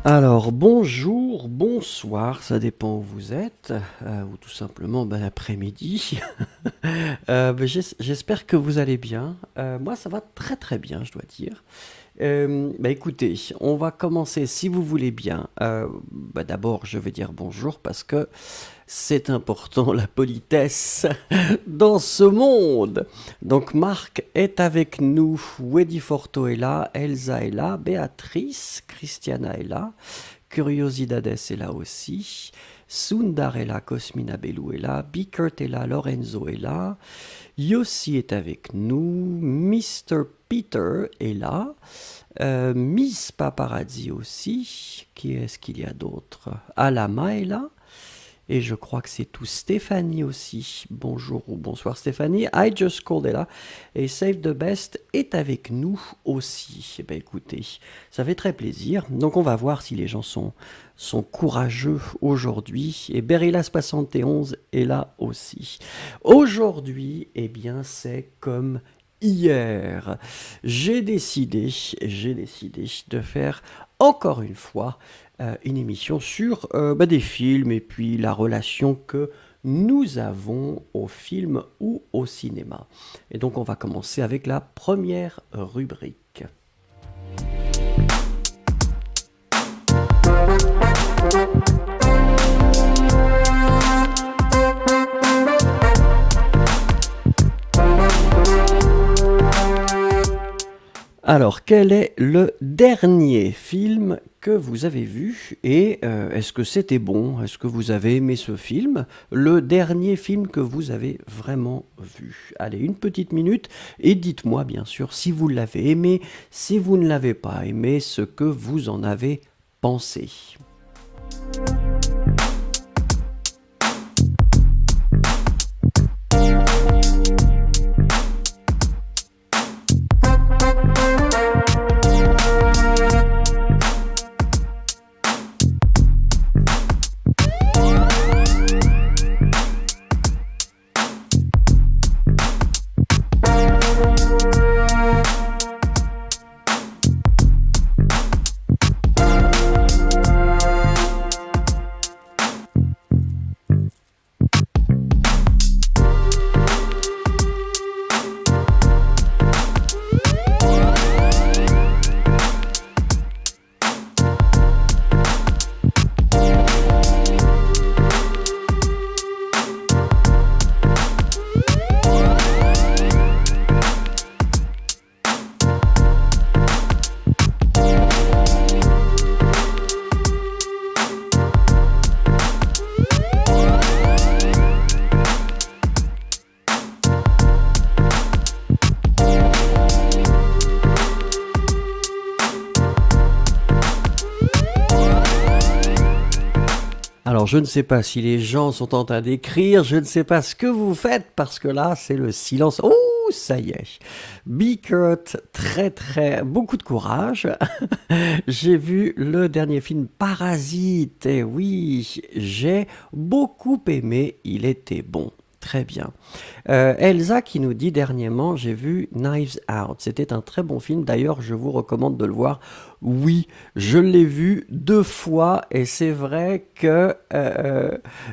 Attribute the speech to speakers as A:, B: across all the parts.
A: Alors, bonjour, bonsoir, ça dépend où vous êtes, ou tout simplement l'après-midi. J'espère que vous allez bien. Moi, ça va très très bien, je dois dire. Écoutez, on va commencer si vous voulez bien. D'abord, je vais dire bonjour parce que c'est important la politesse dans ce monde. Donc Marc est avec nous, Weddy Forto est là, Elsa est là, Béatrice, Christiana est là, Curiosidades est là aussi, Sundar est là, Cosmina Bellou est là, Bickert est là, Lorenzo est là, Yossi est avec nous, Mr. Peter est là, Miss Paparazzi aussi, qui est-ce qu'il y a d'autre? Alama est là, et je crois que c'est tout. Stéphanie aussi. Bonjour ou bonsoir Stéphanie. I Just Called est là. Et Save the Best est avec nous aussi. Eh bien écoutez, ça fait très plaisir. Donc on va voir si les gens sont courageux aujourd'hui. Et Berilla71 est là aussi. Aujourd'hui, eh bien c'est comme hier. J'ai décidé de faire encore une fois une émission sur des films et puis la relation que nous avons au film ou au cinéma. Et donc on va commencer avec la première rubrique. Alors, quel est le dernier film que vous avez vu et est-ce que c'était bon? Est-ce que vous avez aimé ce film? Le dernier film que vous avez vraiment vu. Allez, une petite minute et dites-moi bien sûr si vous l'avez aimé, si vous ne l'avez pas aimé, ce que vous en avez pensé. Alors je ne sais pas si les gens sont en train d'écrire, je ne sais pas ce que vous faites parce que là c'est le silence. Oh ça y est, Bickert, beaucoup de courage. J'ai vu le dernier film Parasite et oui, j'ai beaucoup aimé, il était bon. Très bien. Elsa qui nous dit dernièrement, j'ai vu Knives Out. C'était un très bon film. D'ailleurs, je vous recommande de le voir. Oui, je l'ai vu 2 fois et c'est vrai que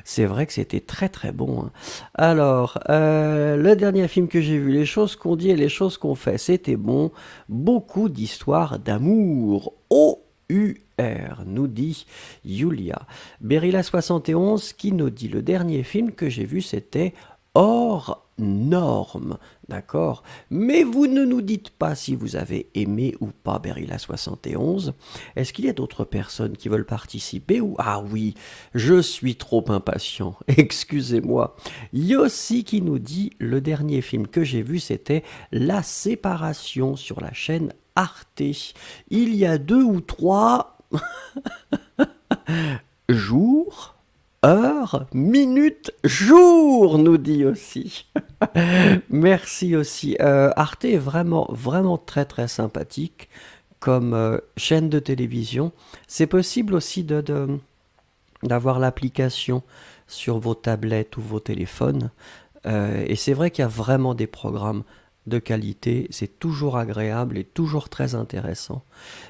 A: c'était très très bon. Hein. Alors, le dernier film que j'ai vu, les choses qu'on dit et les choses qu'on fait, c'était bon. Beaucoup d'histoires d'amour. O-U-R, nous dit Julia. Berilla71 qui nous dit le dernier film que j'ai vu c'était Hors norme, d'accord? Mais vous ne nous dites pas si vous avez aimé ou pas Berilla71. Est-ce qu'il y a d'autres personnes qui veulent participer ou... Ah oui, je suis trop impatient, excusez-moi. Yossi qui nous dit le dernier film que j'ai vu c'était La Séparation sur la chaîne Arte. Il y a 2 ou 3 jours, heures, minutes, jours, nous dit aussi. Merci aussi. Arte est vraiment, vraiment très, très sympathique comme chaîne de télévision. C'est possible aussi d'avoir l'application sur vos tablettes ou vos téléphones. Et c'est vrai qu'il y a vraiment des programmes de qualité, c'est toujours agréable et toujours très intéressant.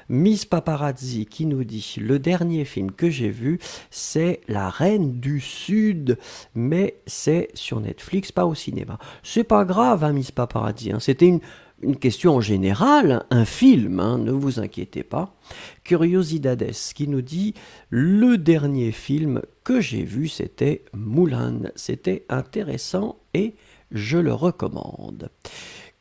A: Miss Paparazzi qui nous dit: le dernier film que j'ai vu, c'est La Reine du Sud, mais c'est sur Netflix, pas au cinéma. C'est pas grave, hein, Miss Paparazzi, hein, c'était une question en général, un film, hein, ne vous inquiétez pas. Curiosidades qui nous dit: le dernier film que j'ai vu, c'était Moulin. C'était intéressant et je le recommande.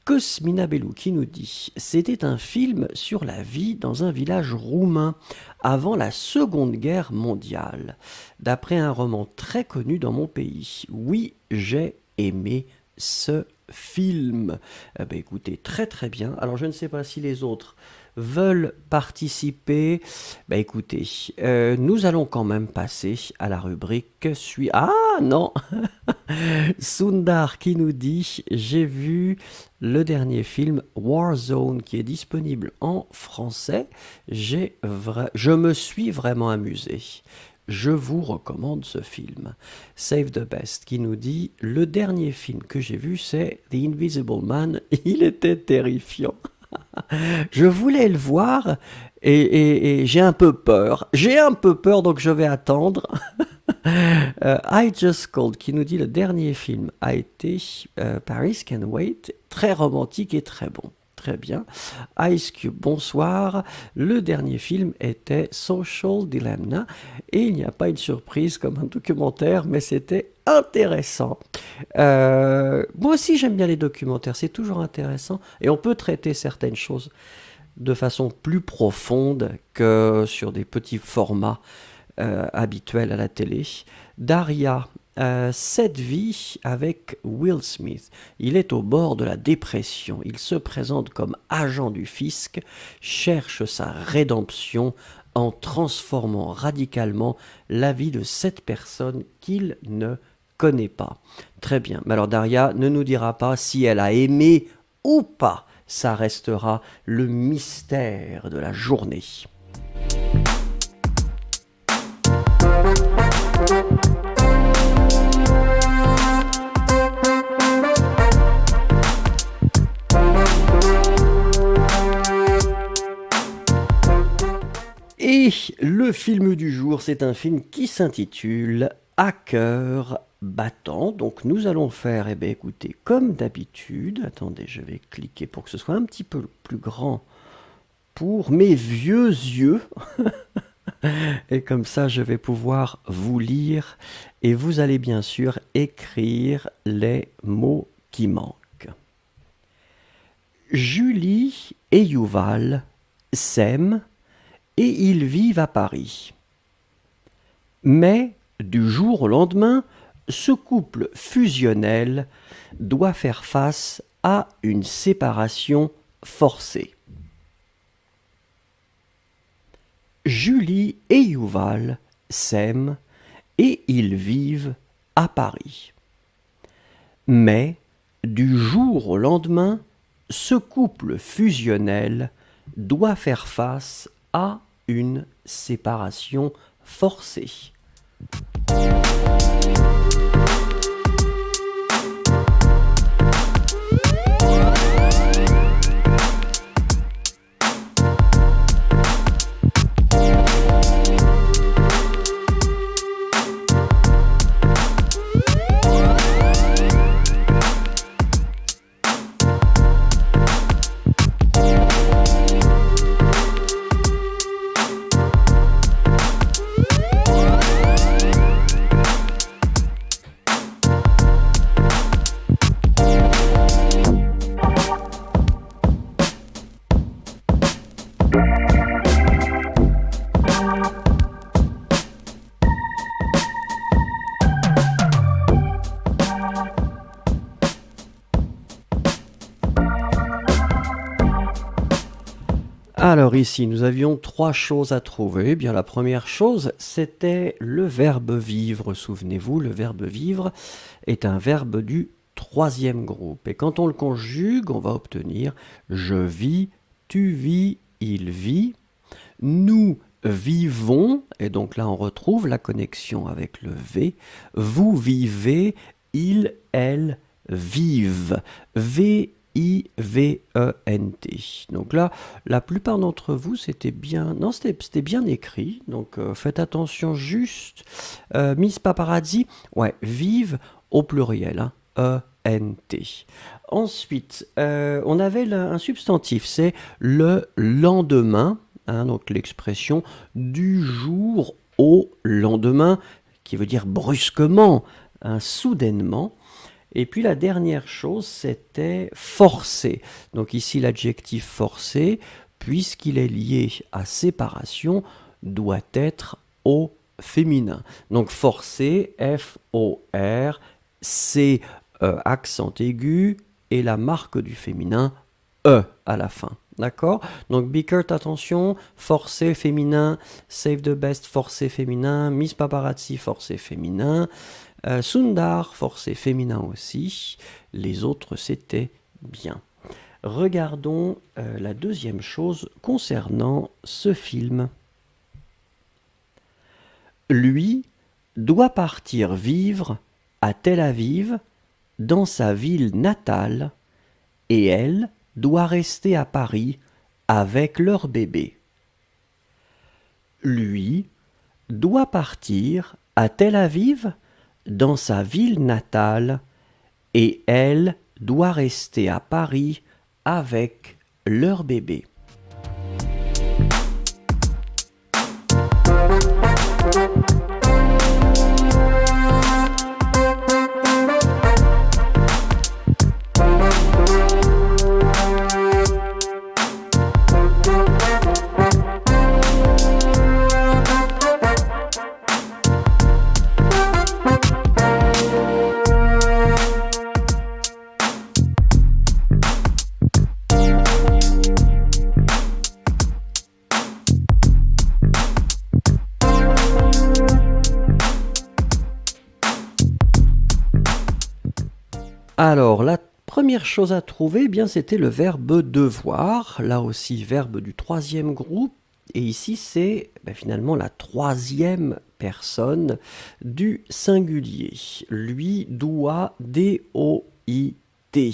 A: Cosmina Bellou qui nous dit: c'était un film sur la vie dans un village roumain avant la Seconde Guerre mondiale, d'après un roman très connu dans mon pays. Oui, j'ai aimé ce film. Eh ben, écoutez, très très bien. Alors je ne sais pas si les autres veulent participer. Ben, écoutez, nous allons quand même passer à la rubrique suivante. Ah non. Sundar qui nous dit: j'ai vu le dernier film Warzone qui est disponible en français. Je me suis vraiment amusé. Je vous recommande ce film. Save the Best qui nous dit: le dernier film que j'ai vu, c'est The Invisible Man. Il était terrifiant. Je voulais le voir et j'ai un peu peur. J'ai un peu peur, donc je vais attendre. I Just Called qui nous dit: le dernier film a été Paris Can Wait, très romantique et très bon. Très bien. Ice Cube, bonsoir. Le dernier film était Social Dilemma et il n'y a pas une surprise comme un documentaire, mais c'était intéressant. Moi aussi j'aime bien les documentaires, c'est toujours intéressant et on peut traiter certaines choses de façon plus profonde que sur des petits formats habituel à la télé. Daria, cette vie avec Will Smith. Il est au bord de la dépression. Il se présente comme agent du fisc, cherche sa rédemption en transformant radicalement la vie de cette personne qu'il ne connaît pas. Très bien. Mais alors Daria ne nous dira pas si elle a aimé ou pas. Ça restera le mystère de la journée. Et le film du jour, c'est un film qui s'intitule À cœur battant. Donc nous allons faire, eh bien, écoutez, comme d'habitude, attendez, je vais cliquer pour que ce soit un petit peu plus grand pour mes vieux yeux. Et comme ça, je vais pouvoir vous lire et vous allez bien sûr écrire les mots qui manquent. Julie et Yuval s'aiment et ils vivent à Paris. Mais du jour au lendemain, ce couple fusionnel doit faire face à une séparation forcée. Julie et Yuval s'aiment et ils vivent à Paris. Mais du jour au lendemain, ce couple fusionnel doit faire face à une séparation forcée. Alors ici, nous avions trois choses à trouver. Eh bien, la première chose, c'était le verbe vivre. Souvenez-vous, le verbe vivre est un verbe du troisième groupe. Et quand on le conjugue, on va obtenir je vis, tu vis, il vit, nous vivons, et donc là on retrouve la connexion avec le V, vous vivez, il, elle vivent. V, Donc là, la plupart d'entre vous, c'était bien... Non, c'était bien écrit. Donc faites attention juste. Miss Paparazzi, ouais, vive au pluriel, hein, E-N-T. Ensuite, on avait un substantif, c'est le lendemain, hein, donc l'expression du jour au lendemain, qui veut dire brusquement, hein, soudainement. Et puis la dernière chose, c'était forcé. Donc ici, l'adjectif forcé, puisqu'il est lié à séparation, doit être au féminin. Donc forcé, F-O-R-C, accent aigu, et la marque du féminin, E à la fin. D'accord? Donc Bickert, attention, forcé féminin, Save the Best, forcé féminin, Miss Paparazzi, forcé féminin, Sundar, forcé féminin aussi. Les autres, c'était bien. Regardons la deuxième chose concernant ce film. Lui doit partir vivre à Tel Aviv, dans sa ville natale, et elle doit rester à Paris avec leur bébé. Lui doit partir à Tel Aviv, dans sa ville natale, et elle doit rester à Paris avec leur bébé. Alors, la première chose à trouver, eh bien, c'était le verbe devoir, là aussi verbe du troisième groupe, et ici c'est finalement la troisième personne du singulier. Lui doit, D-O-I-T.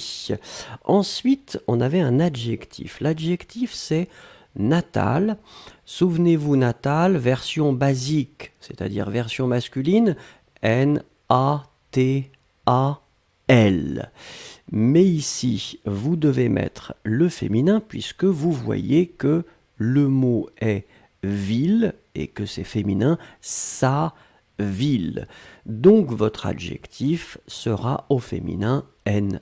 A: Ensuite, on avait un adjectif. L'adjectif c'est natal. Souvenez-vous, natal, version basique, c'est-à-dire version masculine, N-A-T-A. Elle. Mais ici, vous devez mettre le féminin puisque vous voyez que le mot est ville et que c'est féminin, sa ville. Donc votre adjectif sera au féminin N-A-T-A-L-E.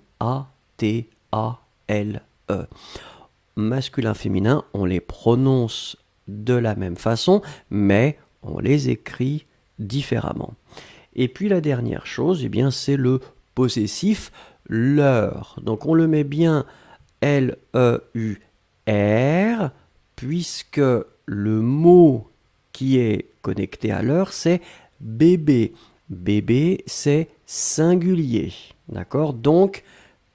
A: Masculin, féminin, on les prononce de la même façon, mais on les écrit différemment. Et puis la dernière chose, eh bien, c'est le possessif, leur. Donc on le met bien L-E-U-R, puisque le mot qui est connecté à leur, c'est bébé. Bébé, c'est singulier. D'accord? Donc,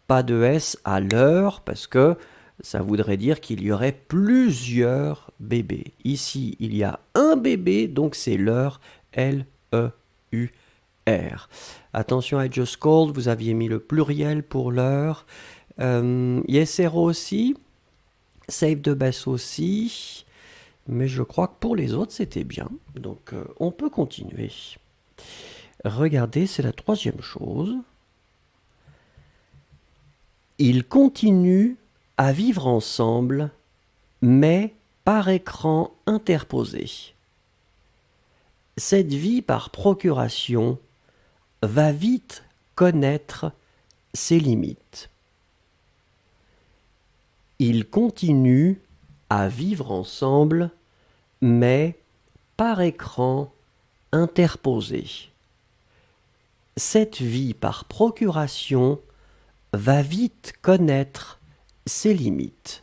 A: pas de S à leur, parce que ça voudrait dire qu'il y aurait plusieurs bébés. Ici, il y a un bébé, donc c'est leur, L-E-U-R. Attention à Just Called, vous aviez mis le pluriel pour l'heure. Yesero aussi. Save the Best aussi. Mais je crois que pour les autres, c'était bien. Donc, on peut continuer. Regardez, c'est la troisième chose. Ils continuent à vivre ensemble, mais par écran interposé. Cette vie par procuration va vite connaître ses limites. Ils continuent à vivre ensemble, mais par écran interposé. Cette vie par procuration va vite connaître ses limites.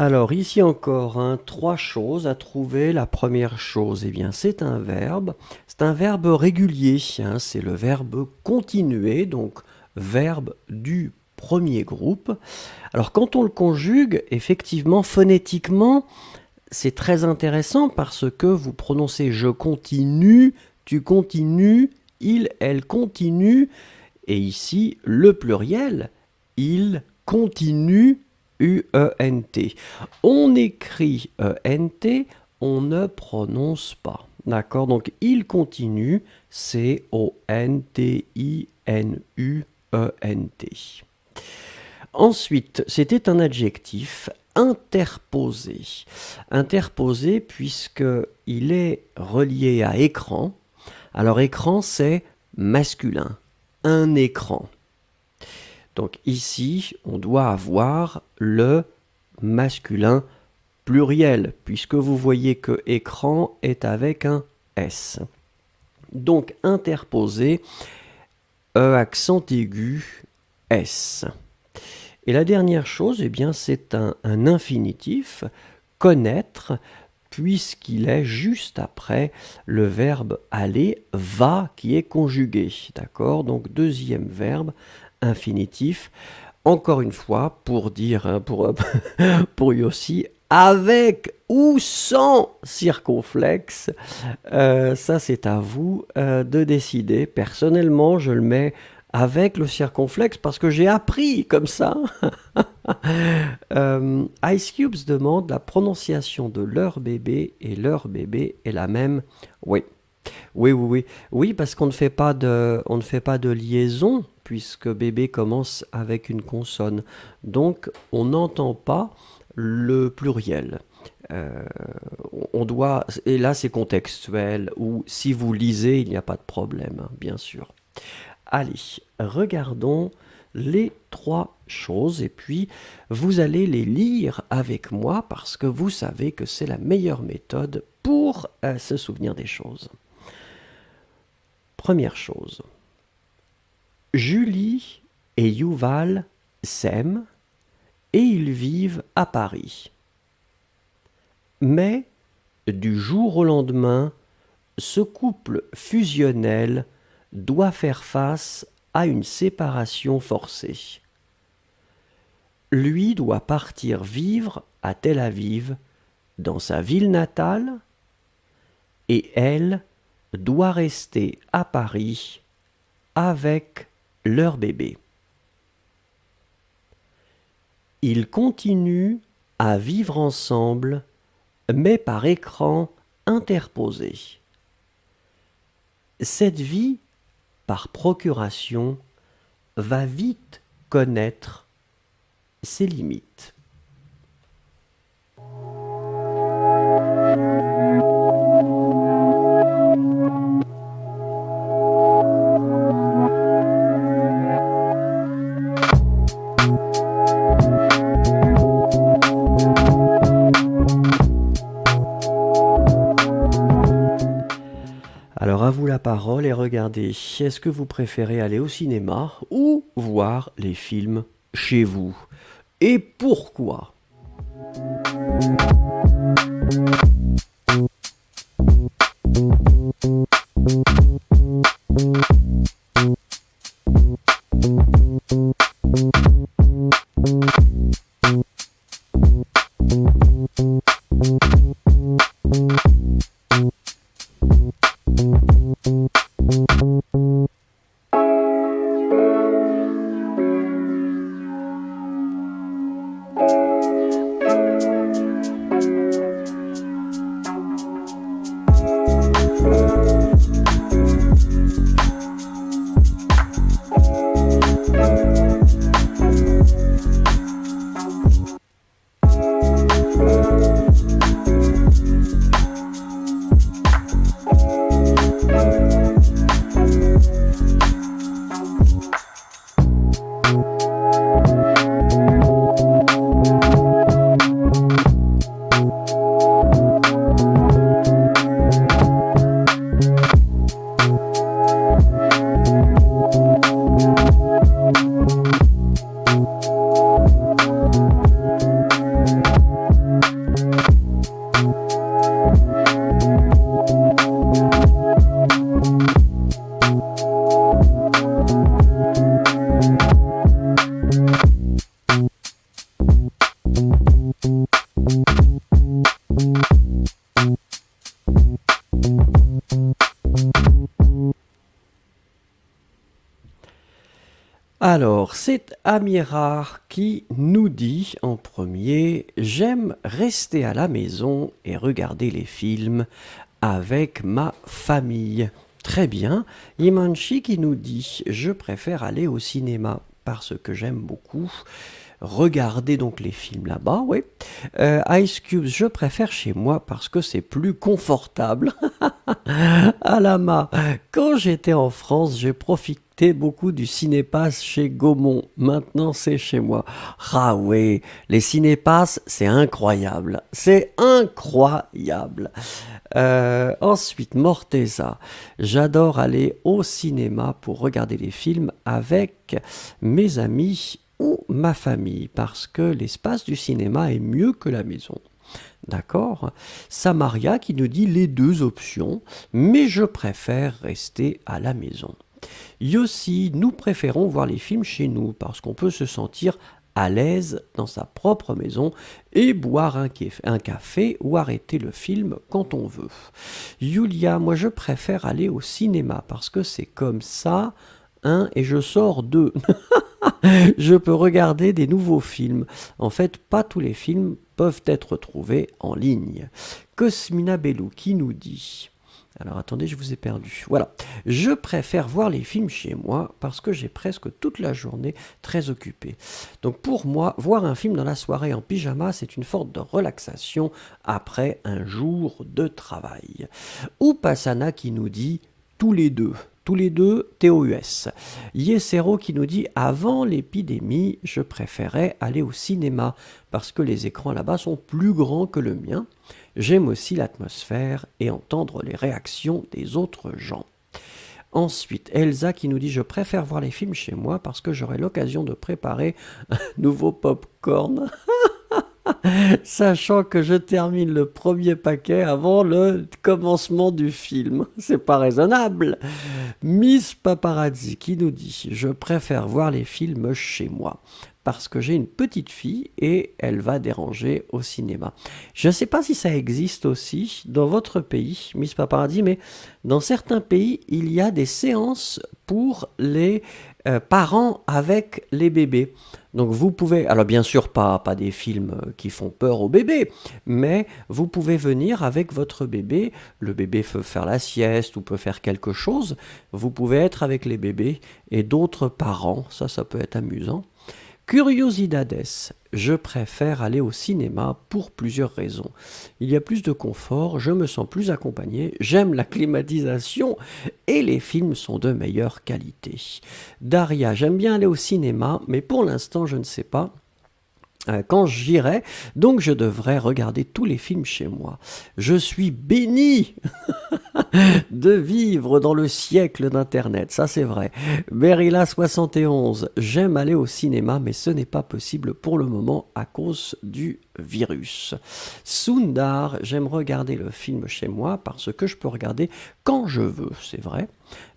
A: Alors, ici encore, hein, trois choses à trouver. La première chose, eh bien, c'est un verbe. C'est un verbe régulier, hein, c'est le verbe continuer, donc verbe du premier groupe. Alors, quand on le conjugue, effectivement, phonétiquement, c'est très intéressant parce que vous prononcez je continue, tu continues, il, elle continue, et ici, le pluriel, il continue, U-E-N-T. On écrit E-N-T, on ne prononce pas. D'accord? Donc, il continue, C-O-N-T-I-N-U-E-N-T. Ensuite, c'était un adjectif interposé. Interposé puisqu'il est relié à écran. Alors, écran, c'est masculin. Un écran. Donc ici, on doit avoir le masculin pluriel, puisque vous voyez que écran est avec un S. Donc interposé, E accent aigu, S. Et la dernière chose, eh bien, c'est un infinitif, connaître, puisqu'il est juste après le verbe aller, va, qui est conjugué. D'accord? Donc deuxième verbe, infinitif. Encore une fois, pour dire, hein, pour Yossi, avec ou sans circonflexe, ça c'est à vous de décider. Personnellement, je le mets avec le circonflexe parce que j'ai appris comme ça. Ice Cube se demande la prononciation de leur bébé et leur bébé est la même. Oui. Oui, parce qu'on ne fait pas de liaison puisque bébé commence avec une consonne. Donc, on n'entend pas le pluriel. On doit, et là, c'est contextuel, ou si vous lisez, il n'y a pas de problème, hein, bien sûr. Allez, regardons les trois choses et puis vous allez les lire avec moi parce que vous savez que c'est la meilleure méthode pour se souvenir des choses. Première chose, Julie et Yuval s'aiment et ils vivent à Paris. Mais du jour au lendemain, ce couple fusionnel doit faire face à une séparation forcée. Lui doit partir vivre à Tel Aviv, dans sa ville natale, et elle doit rester à Paris avec leur bébé. Ils continuent à vivre ensemble, mais par écran interposé. Cette vie, par procuration, va vite connaître ses limites. Alors à vous la parole et regardez, est-ce que vous préférez aller au cinéma ou voir les films chez vous? Et pourquoi? Alors, c'est Amira qui nous dit en premier: j'aime rester à la maison et regarder les films avec ma famille. Très bien. Imanchi qui nous dit: je préfère aller au cinéma parce que j'aime beaucoup regarder donc les films là-bas, oui. Ice Cube, je préfère chez moi parce que c'est plus confortable. Alama, quand j'étais en France, j'ai profité beaucoup du cinépass chez Gaumont. Maintenant, c'est chez moi. Ah ouais, les cinépass, c'est incroyable. C'est incroyable. Ensuite, Morteza. J'adore aller au cinéma pour regarder les films avec mes amis ou ma famille parce que l'espace du cinéma est mieux que la maison. D'accord. Samaria qui nous dit les deux options, mais je préfère rester à la maison. Yossi, nous préférons voir les films chez nous parce qu'on peut se sentir à l'aise dans sa propre maison et boire un café ou arrêter le film quand on veut. Yulia, moi je préfère aller au cinéma parce que c'est comme ça, hein, et je sors de... Je peux regarder des nouveaux films. En fait, pas tous les films peuvent être trouvés en ligne. Cosmina Bellou qui nous dit... Alors attendez, je vous ai perdu. Voilà. Je préfère voir les films chez moi parce que j'ai presque toute la journée très occupée. Donc pour moi, voir un film dans la soirée en pyjama, c'est une forme de relaxation après un jour de travail. Upasana qui nous dit tous les deux. Tous les deux, TOUS. Yesero qui nous dit: avant l'épidémie, je préférais aller au cinéma parce que les écrans là-bas sont plus grands que le mien. J'aime aussi l'atmosphère et entendre les réactions des autres gens. Ensuite, Elsa qui nous dit: je préfère voir les films chez moi parce que j'aurai l'occasion de préparer un nouveau popcorn. Sachant que je termine le premier paquet avant le commencement du film. C'est pas raisonnable. Miss Paparazzi qui nous dit: je préfère voir les films chez moi parce que j'ai une petite fille et elle va déranger au cinéma. Je ne sais pas si ça existe aussi dans votre pays, Miss Paparazzi, mais dans certains pays, il y a des séances pour les parents avec les bébés. Donc vous pouvez, alors bien sûr pas des films qui font peur aux bébés, mais vous pouvez venir avec votre bébé, le bébé peut faire la sieste ou peut faire quelque chose, vous pouvez être avec les bébés et d'autres parents, ça peut être amusant. Curiosidades, je préfère aller au cinéma pour plusieurs raisons. Il y a plus de confort, je me sens plus accompagné, j'aime la climatisation et les films sont de meilleure qualité. Daria, j'aime bien aller au cinéma, mais pour l'instant je ne sais pas quand j'irai, donc je devrais regarder tous les films chez moi. Je suis béni de vivre dans le siècle d'Internet, ça c'est vrai. Berilla71, j'aime aller au cinéma, mais ce n'est pas possible pour le moment à cause du virus. Sundar, j'aime regarder le film chez moi parce que je peux regarder quand je veux, c'est vrai.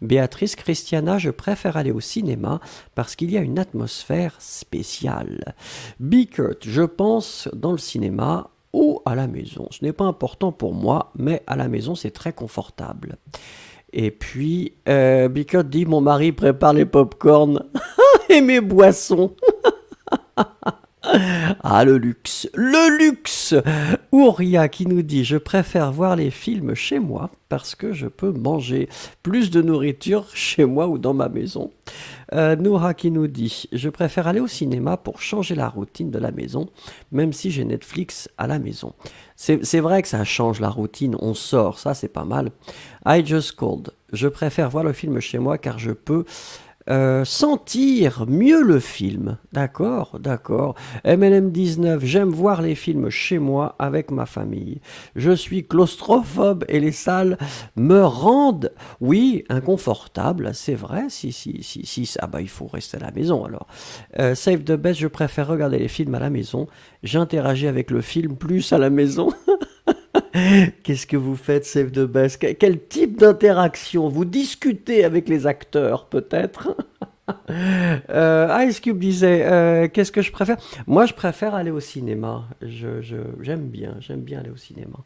A: Béatrice Christiana, je préfère aller au cinéma parce qu'il y a une atmosphère spéciale. Bickert, je pense dans le cinéma ou à la maison. Ce n'est pas important pour moi, mais à la maison, c'est très confortable. Et puis, Bickert dit: mon mari prépare les pop-corns et mes boissons. Ah, le luxe, le luxe. Ouria qui nous dit: je préfère voir les films chez moi parce que je peux manger plus de nourriture chez moi ou dans ma maison. Noura qui nous dit: je préfère aller au cinéma pour changer la routine de la maison, même si j'ai Netflix à la maison. C'est vrai que ça change la routine, on sort, ça c'est pas mal. I Just Called, je préfère voir le film chez moi car je peux sentir mieux le film. D'accord, d'accord. MLM19, j'aime voir les films chez moi avec ma famille. Je suis claustrophobe et les salles me rendent, oui, inconfortable, c'est vrai. Si, ah bah il faut rester à la maison alors. Save the best, je préfère regarder les films à la maison. J'interagis avec le film plus à la maison. Qu'est-ce que vous faites, Save the Best? Quel type d'interaction? Vous discutez avec les acteurs, peut-être? Ice Cube disait, qu'est-ce que je préfère? Moi, je préfère aller au cinéma. J'aime bien aller au cinéma.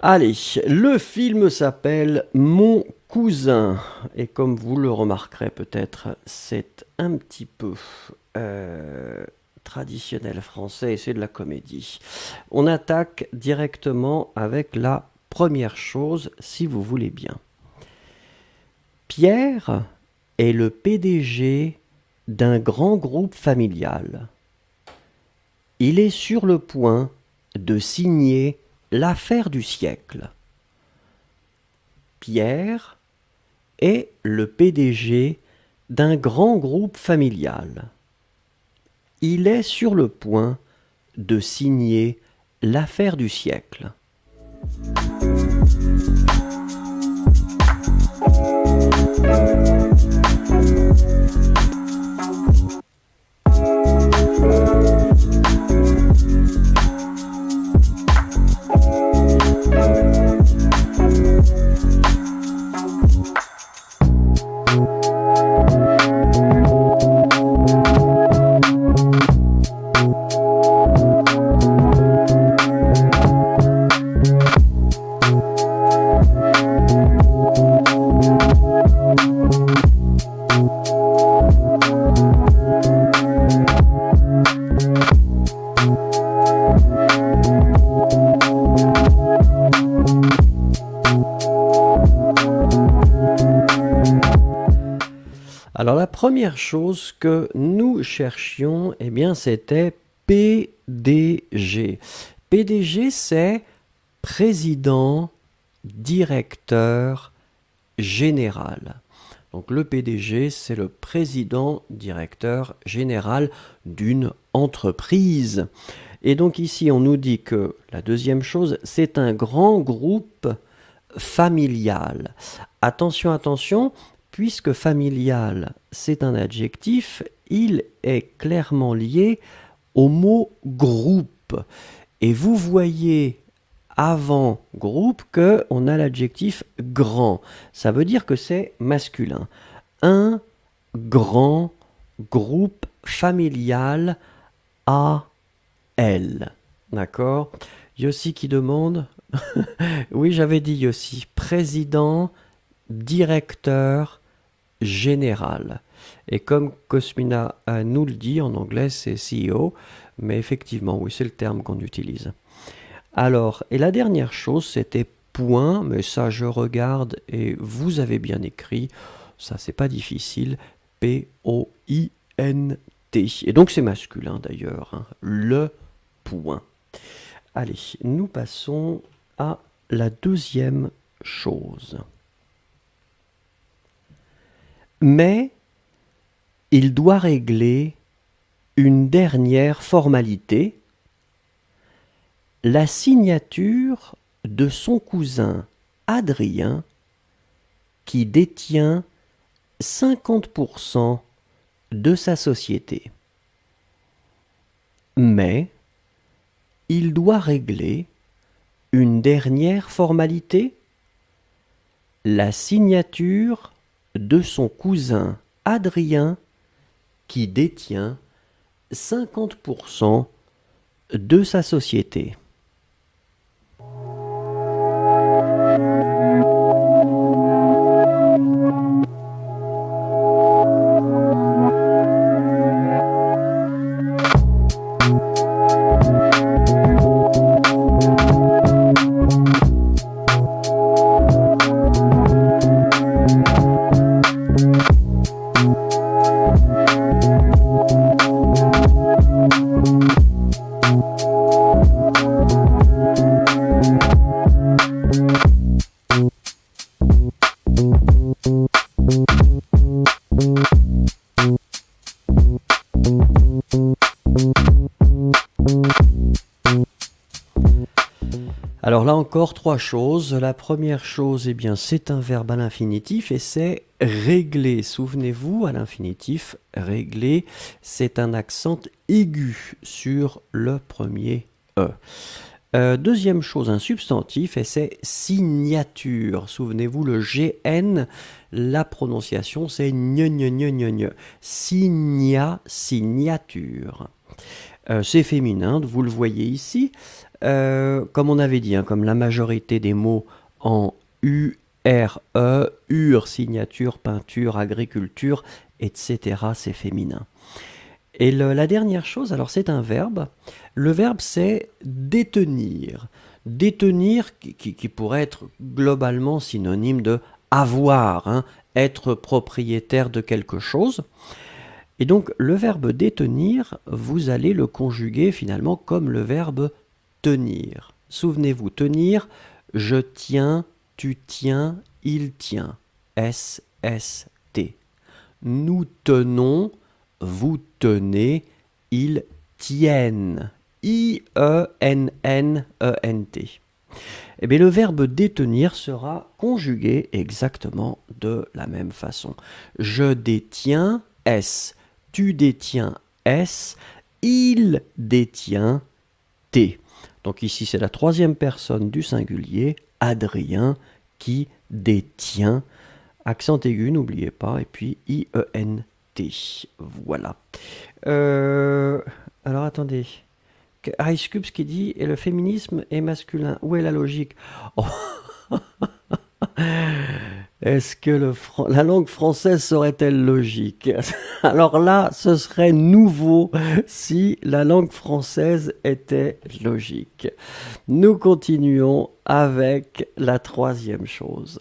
A: Allez, le film s'appelle Mon cousin. Et comme vous le remarquerez peut-être, c'est un petit peu traditionnel français et c'est de la comédie. On attaque directement avec la première chose, si vous voulez bien. Pierre est le PDG d'un grand groupe familial. Il est sur le point de signer l'affaire du siècle. Pierre est le PDG d'un grand groupe familial. Il est sur le point de signer l'affaire du siècle. Alors la première chose que nous cherchions, eh bien, c'était PDG. PDG, c'est président, directeur, général. Donc le PDG, c'est le président, directeur, général d'une entreprise. Et donc ici, on nous dit que la deuxième chose, c'est un grand groupe familial. Attention, attention, puisque familial, c'est un adjectif, il est clairement lié au mot groupe. Et vous voyez avant groupe qu'on a l'adjectif grand. Ça veut dire que c'est masculin. Un grand groupe familial AL. D'accord? Yossi qui demande. Oui, j'avais dit Yossi. Président, directeur, général. Et comme Cosmina nous le dit, en anglais c'est CEO, mais effectivement, oui, c'est le terme qu'on utilise. Alors, et la dernière chose, c'était point, mais ça je regarde et vous avez bien écrit, ça c'est pas difficile, P-O-I-N-T. Et donc c'est masculin d'ailleurs, hein, le point. Allez, nous passons à la deuxième chose. Mais il doit régler une dernière formalité, la signature de son cousin Adrien, qui détient 50% de sa société. Mais il doit régler une dernière formalité, la signature de son cousin Adrien, qui détient 50% de sa société. Alors là encore, trois choses. La première chose, eh bien, c'est un verbe à l'infinitif et c'est régler. Souvenez-vous, à l'infinitif, régler, c'est un accent aigu sur le premier E. Deuxième chose, un substantif et c'est signature. Souvenez-vous, le GN, la prononciation, c'est gne, gne, gne, gne, gne. Signature. C'est féminin, vous le voyez ici. comme on avait dit, hein, comme la majorité des mots en URE, ur, signature, peinture, agriculture, etc., c'est féminin. Et la dernière chose, alors c'est un verbe. Le verbe c'est détenir. Détenir qui pourrait être globalement synonyme de avoir, hein, être propriétaire de quelque chose. Et donc le verbe détenir, vous allez le conjuguer finalement comme le verbe tenir. Souvenez-vous, tenir, je tiens, tu tiens, il tient. S-S-T. Nous tenons, vous tenez, ils tiennent. I-E-N-N-E-N-T. Eh bien, le verbe détenir sera conjugué exactement de la même façon. Je détiens, S. Tu détiens, S. Il détient, T. Donc ici, c'est la troisième personne du singulier, Adrien, qui détient. Accent aigu, n'oubliez pas, et puis I-E-N-T. Voilà. Alors attendez. Ice Cubes qui dit et le féminisme est masculin. Où est la logique? Oh. Est-ce que la langue française serait-elle logique? Alors là, ce serait nouveau si la langue française était logique. Nous continuons avec la troisième chose.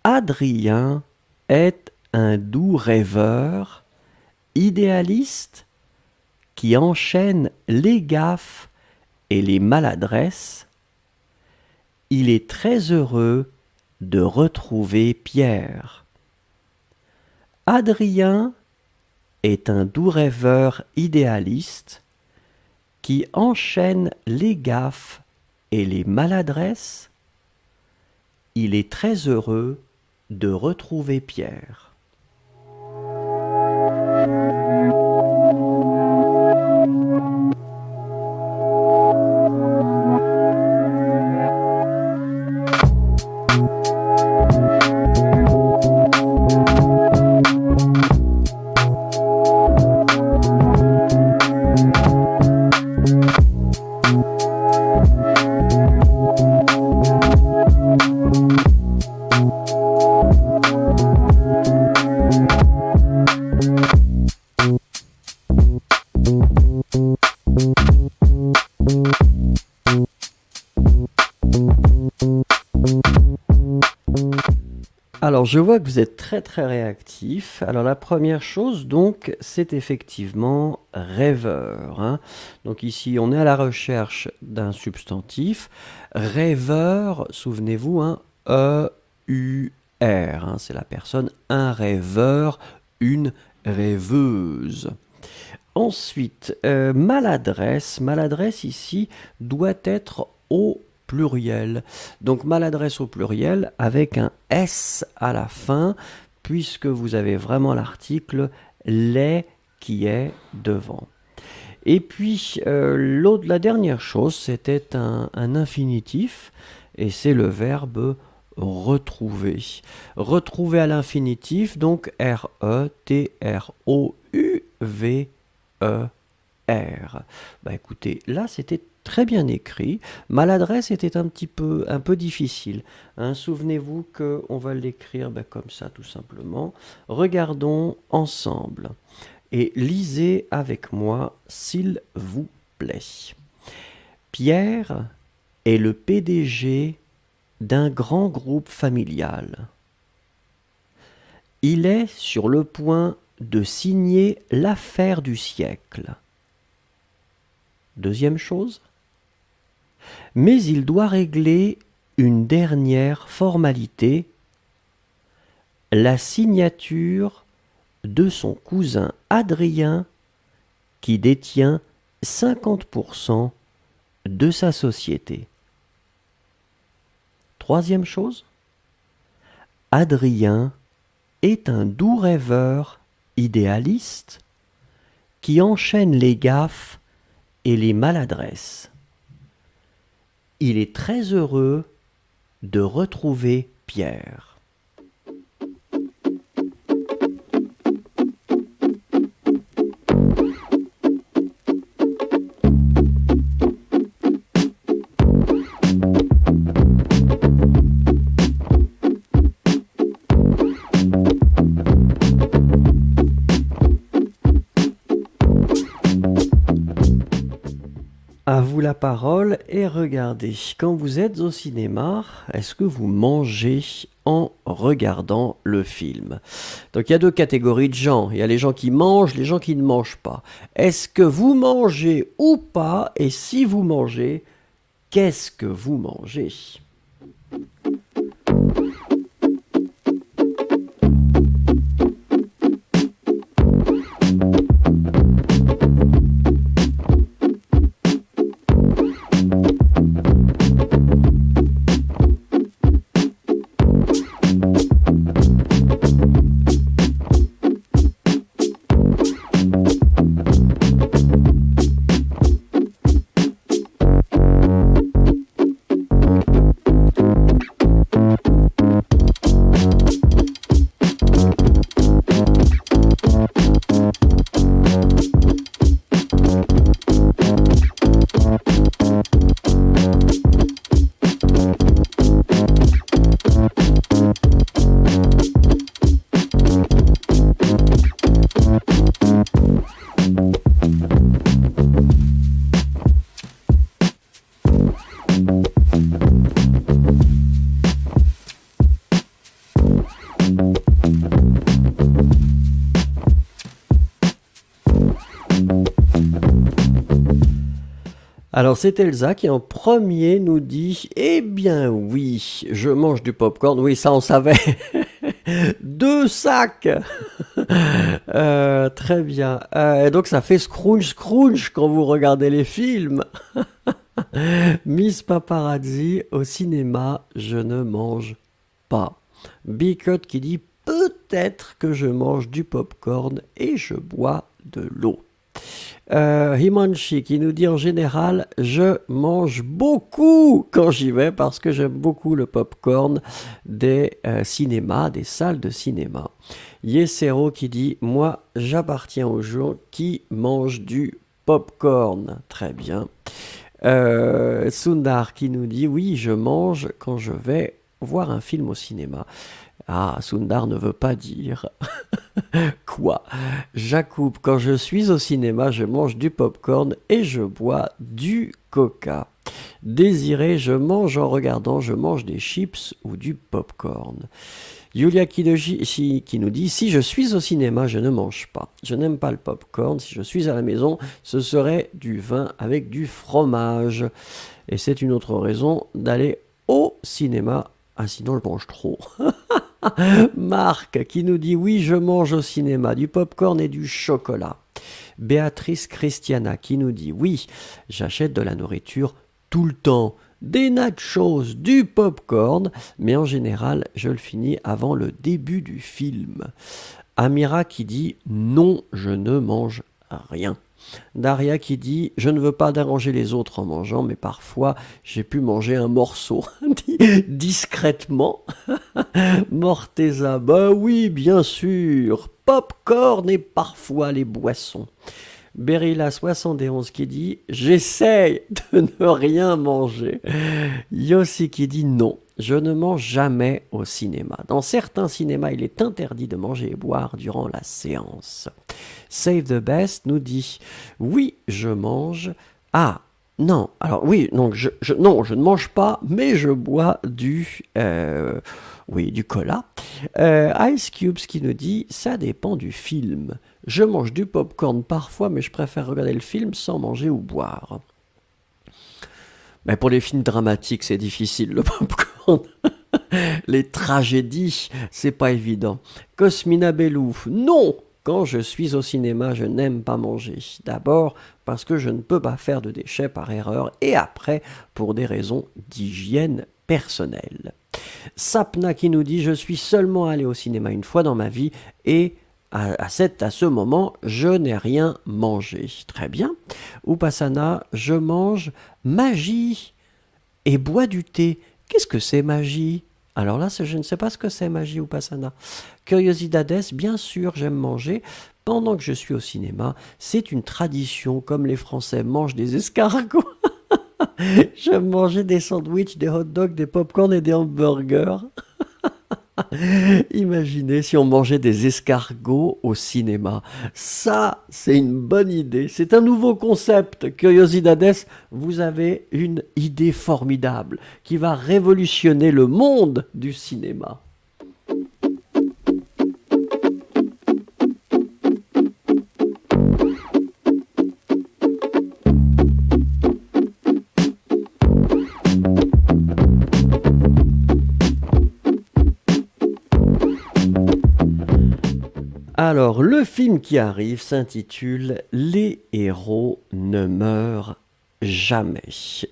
A: Adrien est un doux rêveur, idéaliste, qui enchaîne les gaffes et les maladresses. Il est très heureux de retrouver Pierre. Adrien est un doux rêveur idéaliste qui enchaîne les gaffes et les maladresses. Il est très heureux de retrouver Pierre. Alors, je vois que vous êtes très très réactif. Alors, la première chose, donc, c'est effectivement rêveur, hein. Donc ici, on est à la recherche d'un substantif. Rêveur, souvenez-vous, hein, E-U-R, hein, c'est la personne, un rêveur, une rêveuse. Ensuite, maladresse. Maladresse ici doit être au pluriel. Donc maladresse au pluriel avec un S à la fin, puisque vous avez vraiment l'article les qui est devant. Et puis la dernière chose, c'était un infinitif, et c'est le verbe retrouver. Retrouver à l'infinitif, donc R-E-T-R-O-U-V-E-R. Bah écoutez, là c'était très bien écrit. Maladresse était un peu difficile, hein. Souvenez-vous qu'on va l'écrire comme ça tout simplement. Regardons ensemble et lisez avec moi s'il vous plaît. Pierre est le PDG d'un grand groupe familial. Il est sur le point de signer l'affaire du siècle. Deuxième chose, mais il doit régler une dernière formalité, la signature de son cousin Adrien qui détient 50% de sa société. Troisième chose, Adrien est un doux rêveur idéaliste qui enchaîne les gaffes et les maladresses. Il est très heureux de retrouver Pierre. la parole et regardez, quand vous êtes au cinéma, est-ce que vous mangez en regardant le film? Donc il y a deux catégories de gens. Il y a les gens qui mangent, les gens qui ne mangent pas. Est-ce que vous mangez ou pas? Et si vous mangez, qu'est-ce que vous mangez? Alors c'est Elsa qui en premier nous dit eh bien oui, je mange du popcorn. Oui, ça on savait. 2 sacs. Très bien. Et donc ça fait scrunch scrunch quand vous regardez les films. Miss Paparazzi, au cinéma, je ne mange pas. Bicut qui dit peut-être que je mange du popcorn et je bois de l'eau. Himanshi qui nous dit en général je mange beaucoup quand j'y vais parce que j'aime beaucoup le popcorn des cinémas, des salles de cinéma. Yesero qui dit moi j'appartiens aux gens qui mangent du popcorn. Très bien. Sundar qui nous dit oui je mange quand je vais voir un film au cinéma. Ah, Sundar ne veut pas dire. Quoi? Jacob, quand je suis au cinéma, je mange du popcorn et je bois du coca. Désiré, je mange en regardant, je mange des chips ou du popcorn. Yulia qui nous dit si je suis au cinéma, je ne mange pas. Je n'aime pas le popcorn. Si je suis à la maison, ce serait du vin avec du fromage. Et c'est une autre raison d'aller au cinéma. Ah, sinon je mange trop. Marc qui nous dit oui, je mange au cinéma du popcorn et du chocolat. Béatrice Christiana qui nous dit oui, j'achète de la nourriture tout le temps. Des nachos, du popcorn, mais en général, je le finis avant le début du film. Amira qui dit non, je ne mange rien. Daria qui dit je ne veux pas déranger les autres en mangeant, mais parfois j'ai pu manger un morceau discrètement. Morteza, bah oui, bien sûr. Popcorn et parfois les boissons. Berilla71 qui dit j'essaye de ne rien manger. Yossi qui dit non, je ne mange jamais au cinéma. Dans certains cinémas, il est interdit de manger et boire durant la séance. Save the Best nous dit oui, je mange. Ah, non, alors oui, donc non, je ne mange pas, mais je bois du cola. Ice Cubes qui nous dit ça dépend du film. Je mange du popcorn parfois, mais je préfère regarder le film sans manger ou boire. Mais pour les films dramatiques, c'est difficile le popcorn. Les tragédies, c'est pas évident. Cosmina Bellou, non! Quand je suis au cinéma, je n'aime pas manger. D'abord parce que je ne peux pas faire de déchets par erreur et après pour des raisons d'hygiène personnelle. Sapna qui nous dit je suis seulement allé au cinéma une fois dans ma vie et à ce moment, je n'ai rien mangé. Très bien. Upasana, je mange magie et bois du thé. Qu'est-ce que c'est magie? Alors là, je ne sais pas ce que c'est magie Upasana. Curiosidades, bien sûr, j'aime manger. Pendant que je suis au cinéma, c'est une tradition, comme les Français mangent des escargots. J'aime manger des sandwichs, des hot dogs, des pop-corn et des hamburgers. Imaginez si on mangeait des escargots au cinéma. Ça, c'est une bonne idée. C'est un nouveau concept. Curiosidades, vous avez une idée formidable qui va révolutionner le monde du cinéma. Alors, le film qui arrive s'intitule Les héros ne meurent jamais.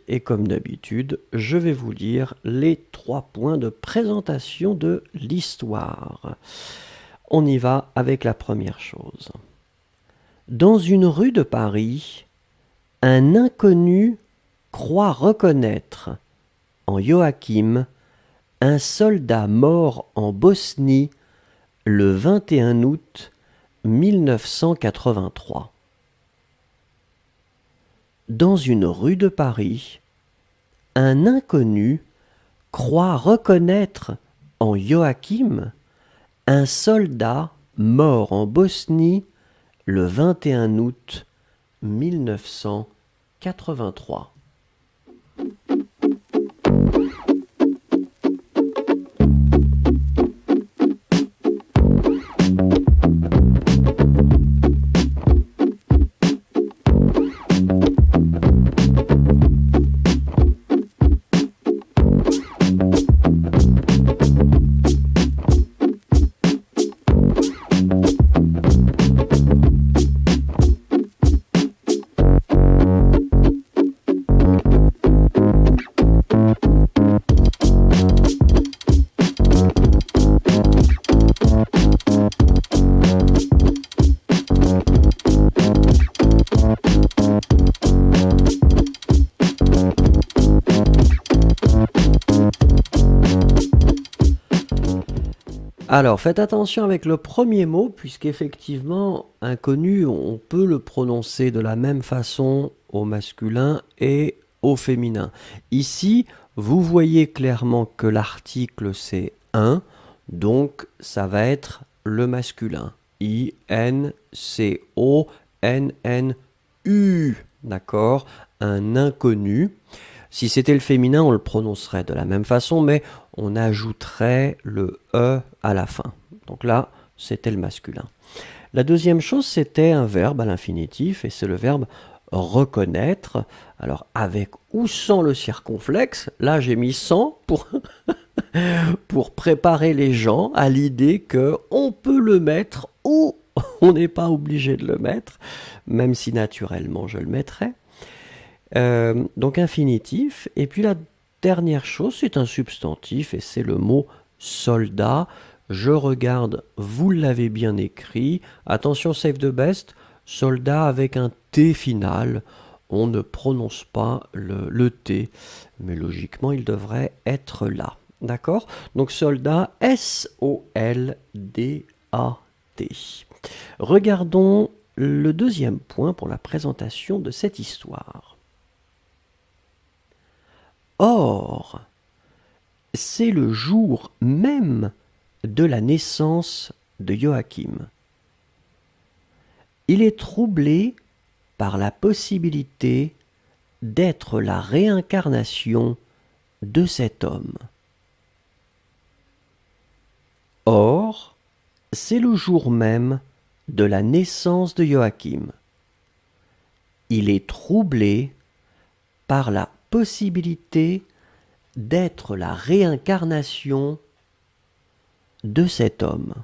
A: Et comme d'habitude, je vais vous lire les 3 points de présentation de l'histoire. On y va avec la première chose. Dans une rue de Paris, un inconnu croit reconnaître en Joachim un soldat mort en Bosnie le 21 août 1983. Dans une rue de Paris, un inconnu croit reconnaître en Joachim un soldat mort en Bosnie le 21 août 1983. Alors, faites attention avec le premier mot, puisqu'effectivement, inconnu, on peut le prononcer de la même façon au masculin et au féminin. Ici, vous voyez clairement que l'article c'est un, donc ça va être le masculin. I-N-C-O-N-N-U, d'accord? Un inconnu. Si c'était le féminin, on le prononcerait de la même façon, mais on ajouterait le E à la fin. Donc là, c'était le masculin. La deuxième chose, c'était un verbe à l'infinitif, et c'est le verbe reconnaître. Alors, avec ou sans le circonflexe, là j'ai mis sans pour préparer les gens à l'idée qu'on peut le mettre ou on n'est pas obligé de le mettre, même si naturellement je le mettrais. Donc infinitif, et puis la dernière chose, c'est un substantif, et c'est le mot soldat. Je regarde, vous l'avez bien écrit, attention save the best, soldat avec un T final, on ne prononce pas le T, mais logiquement il devrait être là, d'accord? Donc soldat, S-O-L-D-A-T. Regardons le deuxième point pour la présentation de cette histoire. Or, c'est le jour même de la naissance de Joachim. Il est troublé par la possibilité d'être la réincarnation de cet homme. Or, c'est le jour même de la naissance de Joachim. Il est troublé par la possibilité d'être la réincarnation de cet homme.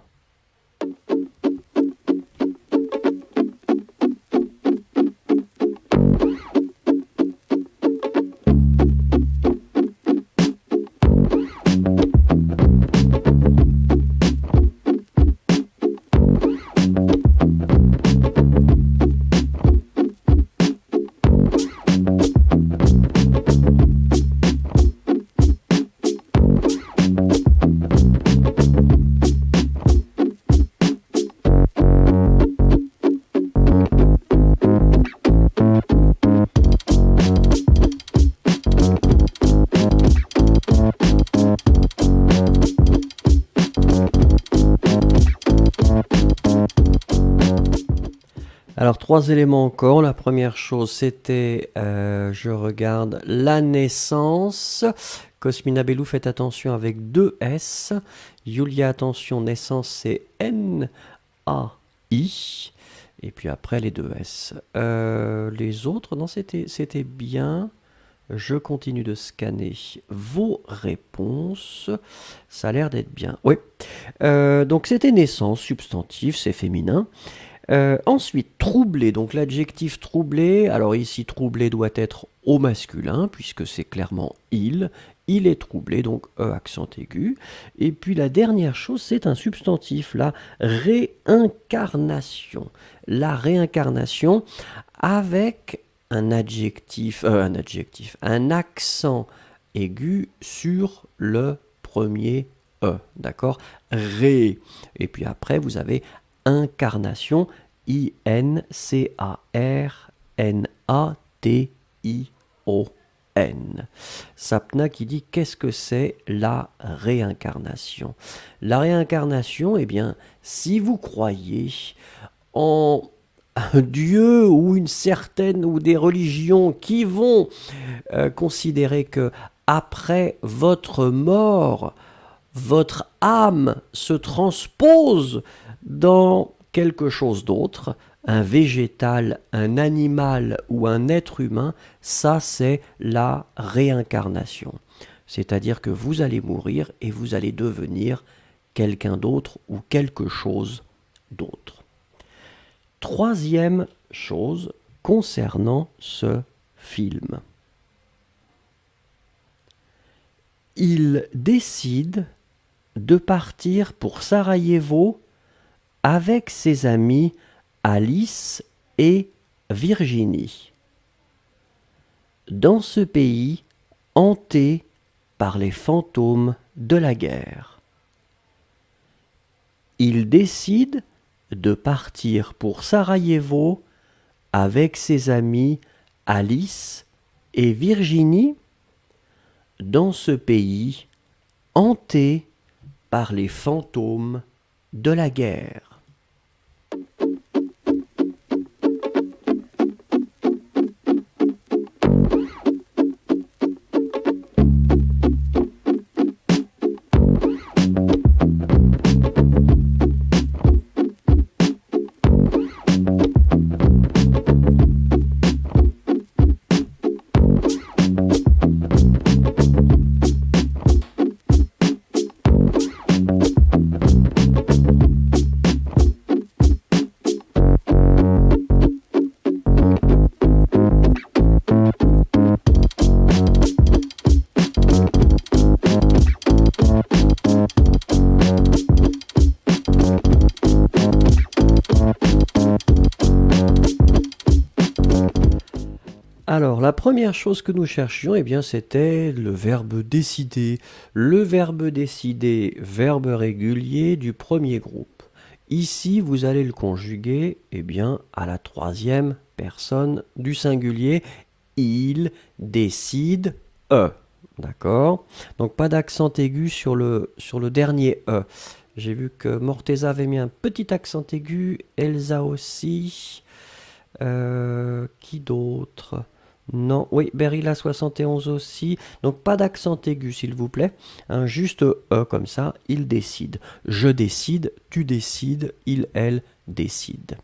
A: Alors, trois éléments encore. La première chose, c'était, je regarde, la naissance. Cosmina Bellou, faites attention avec deux S. Yulia, attention, naissance, c'est N-A-I. Et puis après, les deux S. Les autres, non, c'était bien. Je continue de scanner vos réponses. Ça a l'air d'être bien. Oui. Donc, c'était naissance, substantif, c'est féminin. Ensuite, troublé, donc l'adjectif troublé, alors ici troublé doit être au masculin, puisque c'est clairement il est troublé, donc E accent aigu. Et puis la dernière chose, c'est un substantif, la réincarnation. La réincarnation avec un un accent aigu sur le premier E, d'accord? Ré. Et puis après, vous avez incarnation, I-N-C-A-R-N-A-T-I-O-N. Sapna qui dit qu'est-ce que c'est la réincarnation? La réincarnation, eh bien, si vous croyez en un dieu ou une certaine ou des religions qui vont considérer que après votre mort, votre âme se transpose dans quelque chose d'autre, un végétal, un animal ou un être humain, ça c'est la réincarnation. C'est-à-dire que vous allez mourir et vous allez devenir quelqu'un d'autre ou quelque chose d'autre. Troisième chose concernant ce film. Il décide de partir pour Sarajevo avec ses amis Alice et Virginie. Dans ce pays hanté par les fantômes de la guerre. Il décide de partir pour Sarajevo avec ses amis Alice et Virginie dans ce pays hanté par les fantômes de la guerre. Alors, la première chose que nous cherchions, eh bien, c'était le verbe décider. Le verbe décider, verbe régulier du premier groupe. Ici, vous allez le conjuguer, eh bien, à la troisième personne du singulier. Il décide D'accord? Donc, pas d'accent aigu sur le dernier E. J'ai vu que Morteza avait mis un petit accent aigu, Elsa aussi. Qui d'autre? Non, oui, Berilla 71 aussi. Donc pas d'accent aigu, s'il vous plaît. Un juste E comme ça, il décide. Je décide, tu décides, il, elle décide.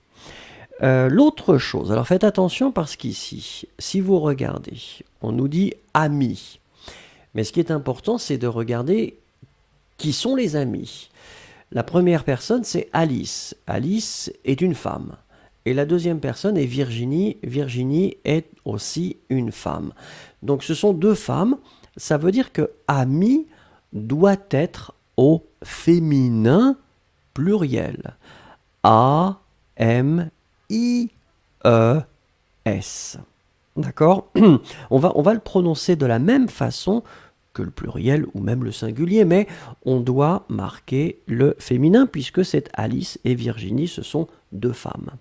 A: L'autre chose, alors faites attention parce qu'ici, si vous regardez, on nous dit amis. Mais ce qui est important, c'est de regarder qui sont les amis. La première personne, c'est Alice. Alice est une femme. Et la deuxième personne est Virginie. Virginie est aussi une femme. Donc ce sont deux femmes. Ça veut dire que ami doit être au féminin pluriel. A, M, I, E, S. D'accord? On va le prononcer de la même façon que le pluriel ou même le singulier, mais on doit marquer le féminin puisque c'est Alice et Virginie, ce sont deux femmes.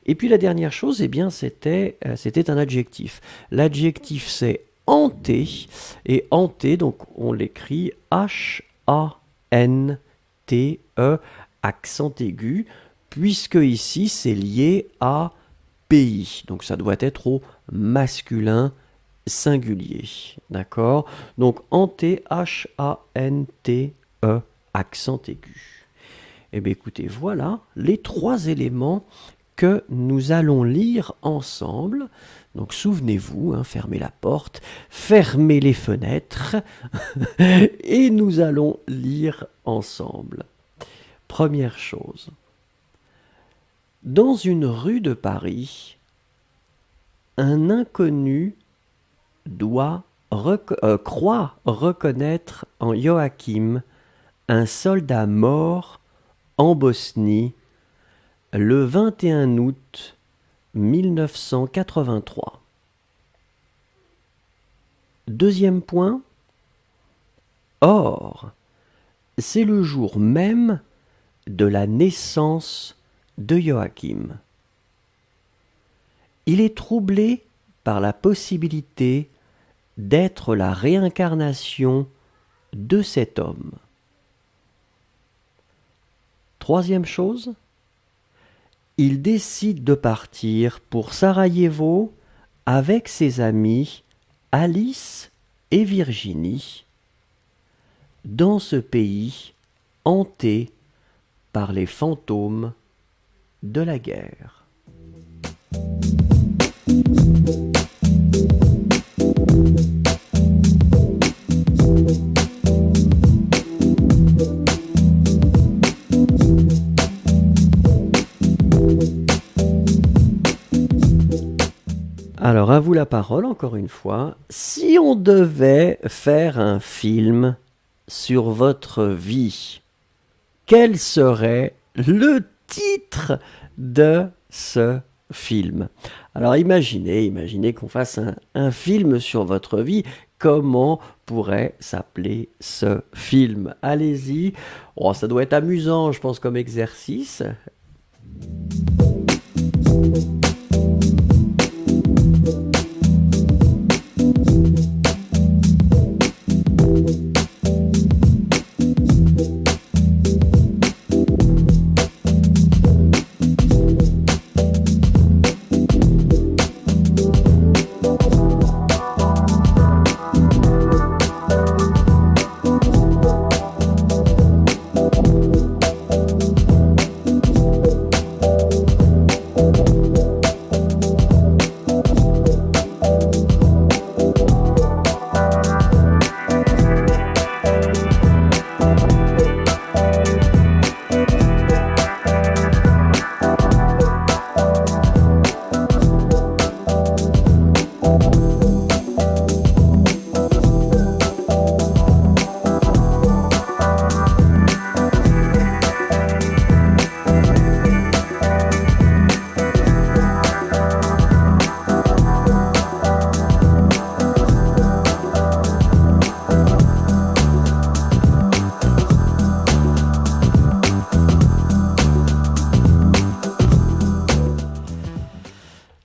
A: Et puis la dernière chose, eh bien, c'était un adjectif. L'adjectif, c'est hanté. Et hanté, donc on l'écrit H-A-N-T-E, accent aigu. puisque ici c'est lié à pays. Donc ça doit être au masculin singulier. D'accord? Donc hanté, H-A-N-T-E, accent aigu. Eh bien écoutez, voilà les 3 éléments que nous allons lire ensemble. Donc souvenez-vous, hein, fermez la porte, fermez les fenêtres et nous allons lire ensemble. Première chose. Dans une rue de Paris, un inconnu croit reconnaître en Joachim un soldat mort en Bosnie le 21 août 1983. Deuxième point. Or, c'est le jour même de la naissance de Joachim. Il est troublé par la possibilité d'être la réincarnation de cet homme. Troisième chose, il décide de partir pour Sarajevo avec ses amis Alice et Virginie, dans ce pays hanté par les fantômes de la guerre. Alors, à vous la parole, encore une fois. Si on devait faire un film sur votre vie, quel serait le titre de ce film? Alors, imaginez qu'on fasse un film sur votre vie. Comment pourrait s'appeler ce film? Allez-y. Oh, ça doit être amusant, je pense, comme exercice.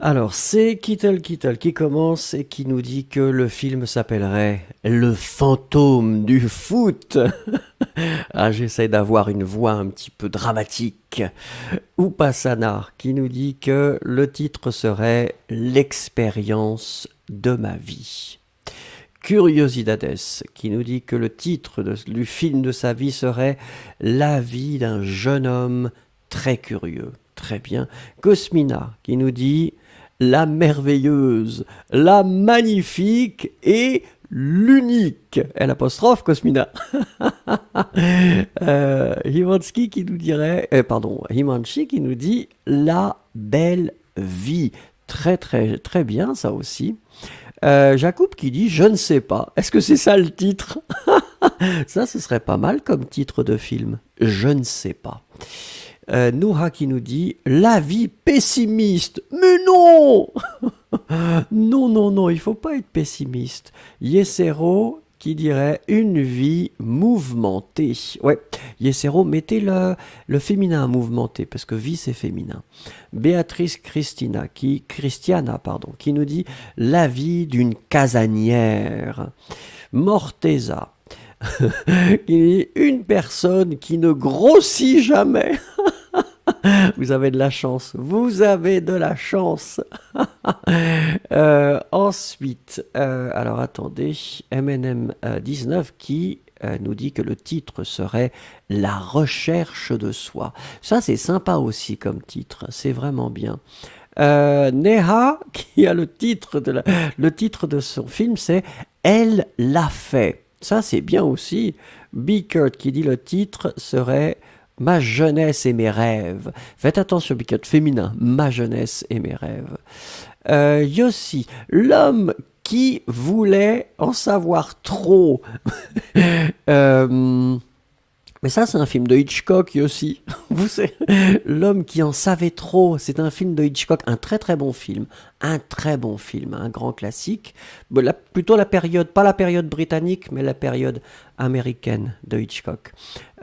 A: Alors, c'est Kittle qui commence et qui nous dit que le film s'appellerait Le fantôme du foot. Ah, j'essaie d'avoir une voix un petit peu dramatique. Ou Passana qui nous dit que le titre serait L'expérience de ma vie. Curiosidades qui nous dit que le titre du film de sa vie serait La vie d'un jeune homme très curieux. Très bien. Cosmina qui nous dit La merveilleuse, la magnifique et l'unique. L'apostrophe Cosmina. Himanski qui nous dirait, Himanchi qui nous dit La belle vie. Très très très bien ça aussi. Jacob qui dit Je ne sais pas. Est-ce que c'est ça le titre? Ça, ce serait pas mal comme titre de film. Je ne sais pas. Nouha qui nous dit La vie pessimiste. Mais non. Non, il faut pas être pessimiste. Yesero qui dirait Une vie mouvementée. Ouais, Yesero, mettez le féminin mouvementé, parce que vie c'est féminin. Béatrice Christiana qui nous dit La vie d'une casanière. Morteza qui dit Une personne qui ne grossit jamais. Vous avez de la chance. Vous avez de la chance. Ensuite, alors attendez, MNM 19 qui nous dit que le titre serait La recherche de soi. Ça, c'est sympa aussi comme titre. C'est vraiment bien. Neha, qui a le titre de son film, c'est Elle l'a fait. Ça, c'est bien aussi. Bickert qui dit le titre serait Ma jeunesse et mes rêves. Faites attention, Bickert, féminin. Ma jeunesse et mes rêves. Yossi, l'homme qui voulait en savoir trop. euh, mais ça, c'est un film de Hitchcock aussi. Vous savez, L'homme qui en savait trop. C'est un film de Hitchcock, un très très bon film. Un très bon film, un grand classique. Bon, plutôt la période, pas la période britannique, mais la période américaine de Hitchcock.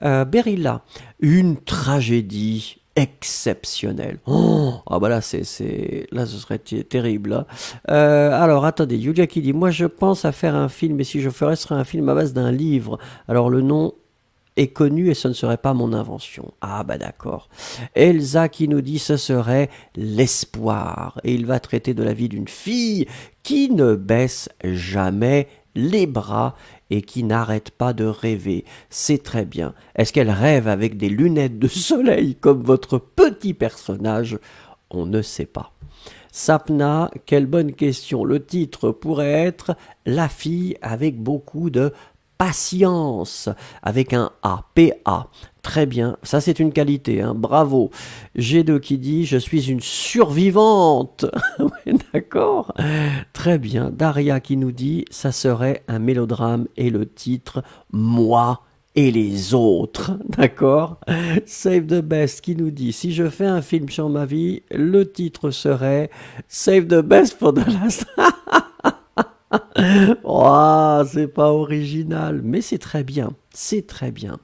A: Berilla, une tragédie exceptionnelle. Oh, ah bah là, là, ce serait terrible. Hein. Alors, attendez, Yulia qui dit, moi je pense à faire un film, et si je ferais, ce serait un film à base d'un livre. Alors le nom est connu et ce ne serait pas mon invention. Ah bah d'accord. Elsa qui nous dit ce serait l'espoir. Et il va traiter de la vie d'une fille qui ne baisse jamais les bras et qui n'arrête pas de rêver. C'est très bien. Est-ce qu'elle rêve avec des lunettes de soleil comme votre petit personnage? On ne sait pas. Sapna, quelle bonne question. Le titre pourrait être La fille avec beaucoup de patience, avec un A, P-A. Très bien, ça c'est une qualité, hein. Bravo. G2 qui dit, je suis une survivante. Ouais, d'accord. Très bien. Daria qui nous dit, ça serait un mélodrame et le titre, Moi et les autres. D'accord. Save the Best qui nous dit, si je fais un film sur ma vie, le titre serait Save the Best for the Last. Oh, c'est pas original, mais c'est très bien, c'est très bien.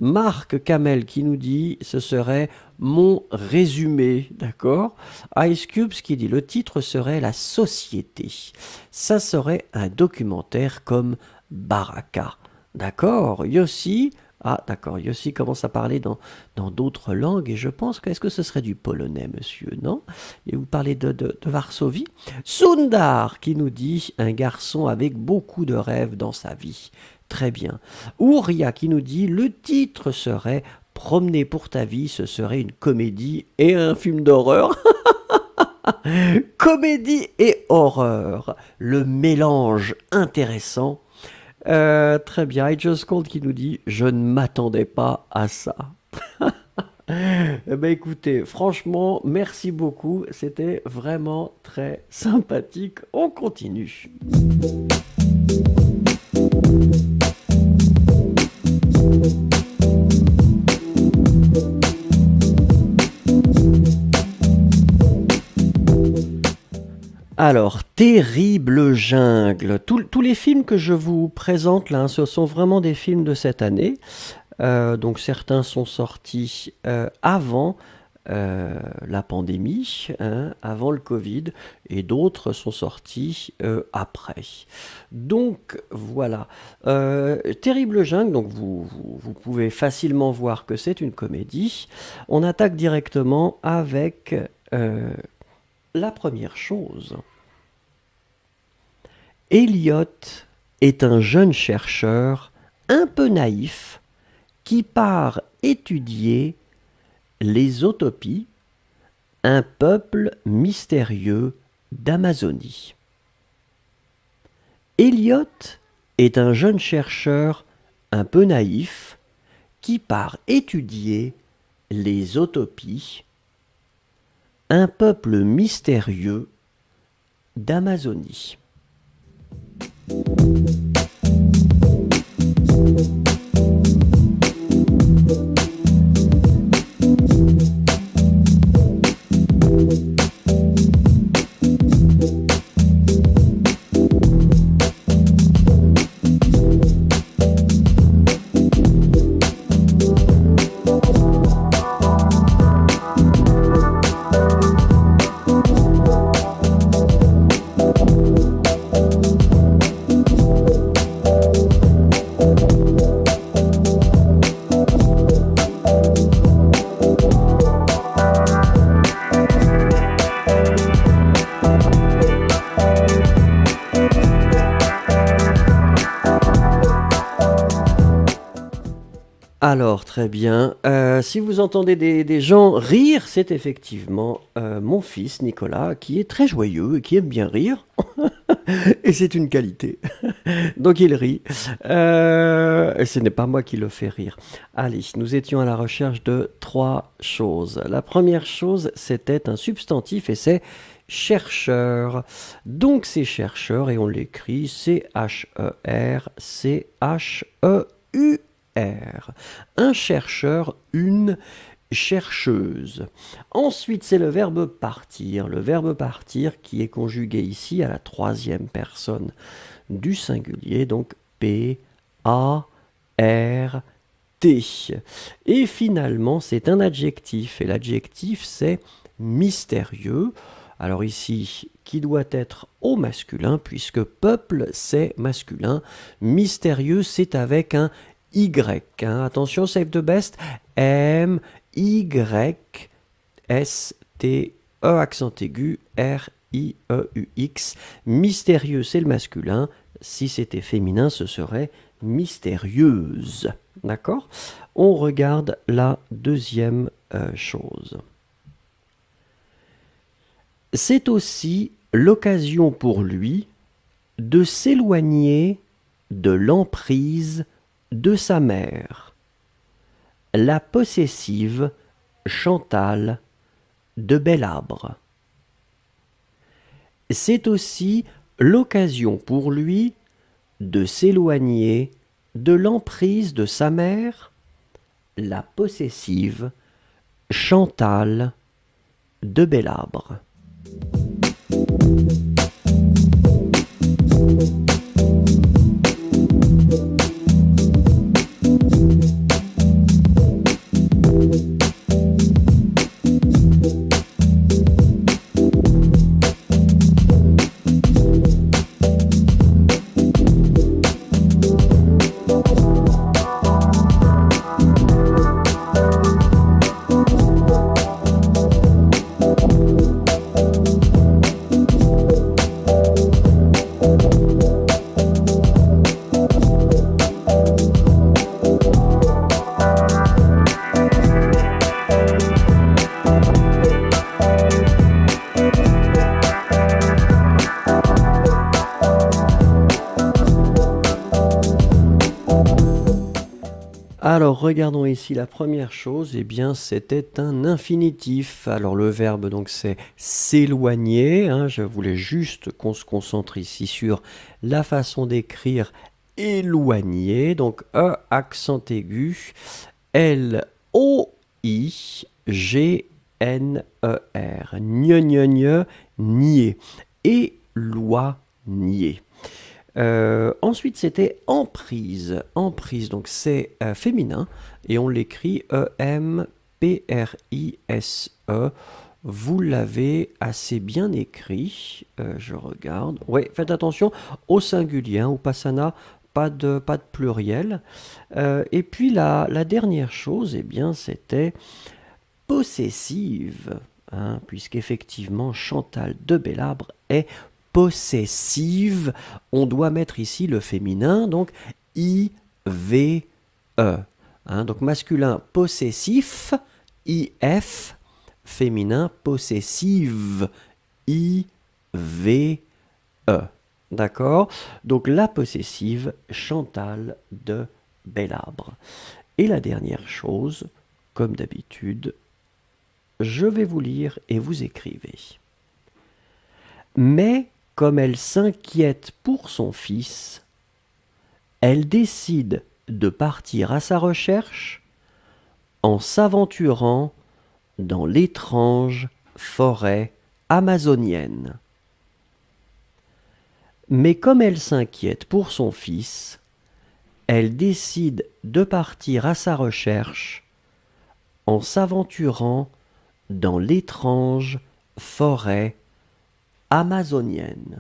A: Marc Kamel qui nous dit, ce serait mon résumé, d'accord. Ice Cubes qui dit, le titre serait La Société. Ça serait un documentaire comme Baraka, d'accord. Yossi, ah d'accord, Yossi commence à parler dans d'autres langues et je pense que, est-ce que ce serait du polonais, monsieur, non? Et vous parlez de Varsovie. Sundar qui nous dit un garçon avec beaucoup de rêves dans sa vie. Très bien. Ouria qui nous dit le titre serait Promener pour ta vie, ce serait une comédie et un film d'horreur. Comédie et horreur. Le mélange intéressant. Très bien, I Just Called qui nous dit je ne m'attendais pas à ça. Eh ben écoutez, franchement, merci beaucoup, c'était vraiment très sympathique. On continue. Alors, Terrible Jungle. Tous les films que je vous présente là, ce sont vraiment des films de cette année. Donc certains sont sortis avant la pandémie, hein, avant le Covid, et d'autres sont sortis après. Donc voilà. Terrible Jungle, donc vous pouvez facilement voir que c'est une comédie. On attaque directement avec la première chose. Elliot est un jeune chercheur un peu naïf qui part étudier les Autopies, un peuple mystérieux d'Amazonie. Elliot est un jeune chercheur un peu naïf qui part étudier les Autopies, un peuple mystérieux d'Amazonie. Alors, très bien. Si vous entendez des gens rire, c'est effectivement mon fils Nicolas qui est très joyeux et qui aime bien rire. Et c'est une qualité. Donc il rit. Et ce n'est pas moi qui le fais rire. Allez, nous étions à la recherche de trois choses. La première chose, c'était un substantif et c'est chercheur. Donc c'est chercheur et on l'écrit C-H-E-R, C-H-E-U-R. Un chercheur, une chercheuse. Ensuite, c'est le verbe partir. Le verbe partir qui est conjugué ici à la troisième personne du singulier, donc P-A-R-T. Et finalement, c'est un adjectif. Et l'adjectif, c'est mystérieux. Alors ici, qui doit être au masculin, puisque peuple, c'est masculin. Mystérieux, c'est avec un Y. Hein. Attention, save the best. M-Y-S-T-E, accent aigu, R-I-E-U-X. Mystérieux, c'est le masculin. Si c'était féminin, ce serait mystérieuse. D'accord? On regarde la deuxième chose. C'est aussi l'occasion pour lui de s'éloigner de l'emprise de sa mère, la possessive Chantal de Belabre. C'est aussi l'occasion pour lui de s'éloigner de l'emprise de sa mère, la possessive Chantal de Belabre. Alors, regardons ici la première chose, eh bien, c'était un infinitif. Alors, le verbe, donc, c'est s'éloigner. Hein. Je voulais juste qu'on se concentre ici sur la façon d'écrire éloigner. Donc, E, accent aigu, L-O-I-G-N-E-R. Gne, nier. Éloigner. Ensuite, c'était emprise. Emprise, donc c'est féminin et on l'écrit E-M-P-R-I-S-E. Vous l'avez assez bien écrit. Je regarde. Oui, faites attention au singulier, au passana, pas de pluriel. Et puis la dernière chose, eh bien, c'était possessive, hein, puisqu'effectivement Chantal de Belabre est possessive. On doit mettre ici le féminin, donc I-V-E. Hein, donc masculin possessif, I-F, féminin possessive, I-V-E. D'accord? Donc la possessive Chantal de Belabre. Et la dernière chose, comme d'habitude, je vais vous lire et vous écrivez. Mais comme elle s'inquiète pour son fils, elle décide de partir à sa recherche en s'aventurant dans l'étrange forêt amazonienne. Mais comme elle s'inquiète pour son fils, elle décide de partir à sa recherche en s'aventurant dans l'étrange forêt amazonienne.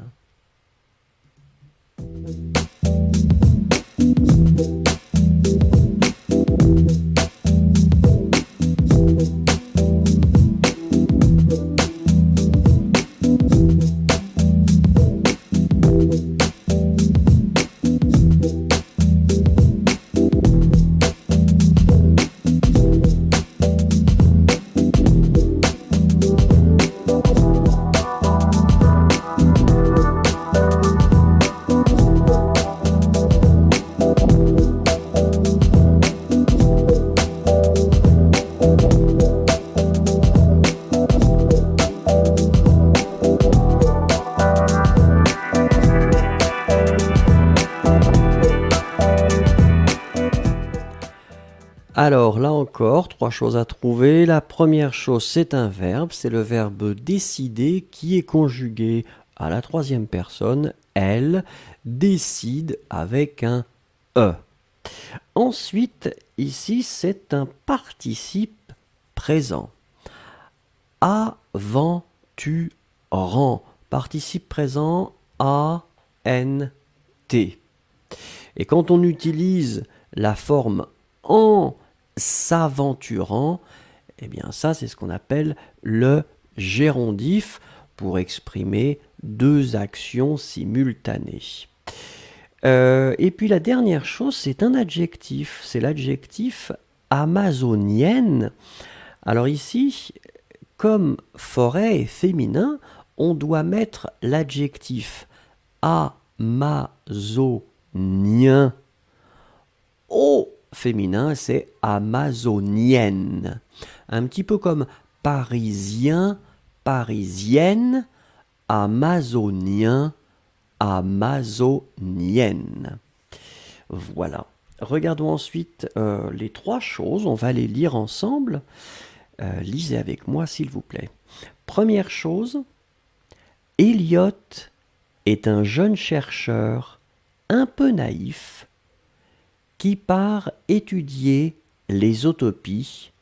A: Alors là encore, trois choses à trouver. La première chose, c'est un verbe, c'est le verbe décider qui est conjugué à la troisième personne, elle décide avec un E. Ensuite, ici, c'est un participe présent. Aventurant. Participe présent, A-N-T. Et quand on utilise la forme en s'aventurant, eh bien ça, c'est ce qu'on appelle le gérondif pour exprimer deux actions simultanées. Et puis la dernière chose, c'est un adjectif. C'est l'adjectif amazonienne. Alors ici, comme forêt est féminin, on doit mettre l'adjectif amazonien. Au féminin, c'est amazonienne. Un petit peu comme parisien, parisienne, amazonien, amazonienne. Voilà. Regardons ensuite les trois choses. On va les lire ensemble. Lisez avec moi, s'il vous plaît. Première chose, Elliot est un jeune chercheur un peu naïf qui part étudier les Autopies,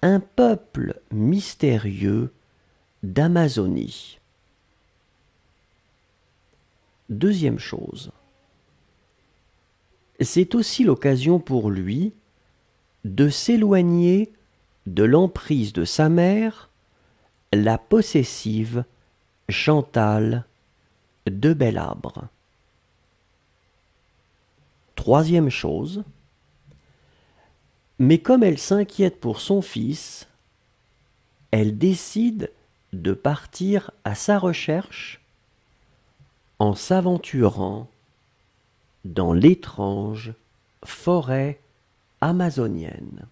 A: un peuple mystérieux d'Amazonie. Deuxième chose, c'est aussi l'occasion pour lui de s'éloigner de l'emprise de sa mère, la possessive Chantal de Belabre. Troisième chose, mais comme elle s'inquiète pour son fils, elle décide de partir à sa recherche en s'aventurant dans l'étrange forêt amazonienne.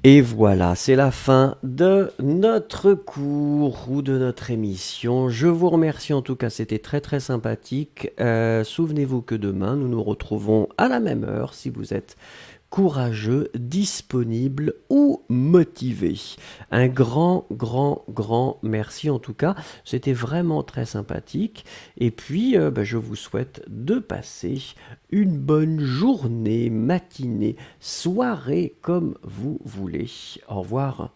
A: Et voilà, c'est la fin de notre cours ou de notre émission. Je vous remercie en tout cas, c'était très très sympathique. Souvenez-vous que demain, nous nous retrouvons à la même heure si vous êtes courageux, disponible ou motivé. Un grand merci en tout cas. C'était vraiment très sympathique. Et puis, je vous souhaite de passer une bonne journée, matinée, soirée, comme vous voulez. Au revoir.